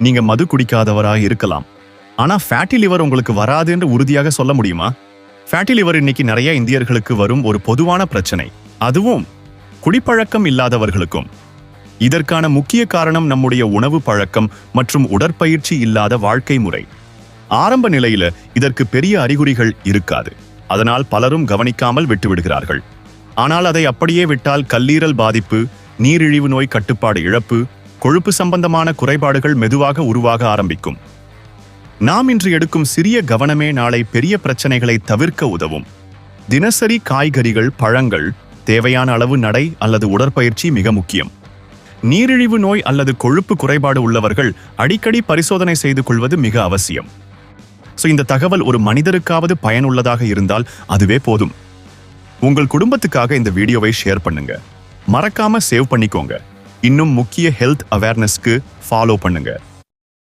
நீங்க மது குடிக்காதவராக இருக்கலாம், ஆனா ஃபேட்டி லிவர் உங்களுக்கு வராதுன்னு உறுதியாக சொல்ல முடியுமா? ஃபேட்டி லிவர் இன்னைக்கு நிறைய இந்தியர்களுக்கு வரும் ஒரு பொதுவான பிரச்சனை, அதுவும் குடிப்பழக்கம் இல்லாதவர்களுக்கும். இதற்கான முக்கிய காரணம் நம்முடைய உணவு பழக்கம் மற்றும் உடற்பயிற்சி இல்லாத வாழ்க்கை முறை. ஆரம்ப நிலையில இதற்கு பெரிய அறிகுறிகள் இருக்காது, அதனால் பலரும் கவனிக்காமல் விட்டுவிடுகிறார்கள். ஆனால் அதை அப்படியே விட்டால் கல்லீரல் பாதிப்பு, நீரிழிவு நோய் கட்டுப்பாடு இழப்பு, கொழுப்பு சம்பந்தமான குறைபாடுகள் மெதுவாக உருவாக ஆரம்பிக்கும். நாம் இன்று எடுக்கும் சிறிய கவனமே நாளை பெரிய பிரச்சனைகளை தவிர்க்க உதவும். தினசரி காய்கறிகள், பழங்கள், தேவையான அளவு நடை அல்லது உடற்பயிற்சி மிக முக்கியம். நீரிழிவு நோய் அல்லது கொழுப்பு குறைபாடு உள்ளவர்கள் அடிக்கடி பரிசோதனை செய்து கொள்வது மிக அவசியம். இந்த தகவல் ஒரு மனிதருக்காவது பயனுள்ளதாக இருந்தால் அதுவே போதும். உங்கள் குடும்பத்துக்காக இந்த வீடியோவை ஷேர் பண்ணுங்க, மறக்காம சேவ் பண்ணிக்கோங்க. இன்னும் முக்கிய ஹெல்த் அவேர்னஸ்க்கு ஃபாலோ பண்ணுங்க.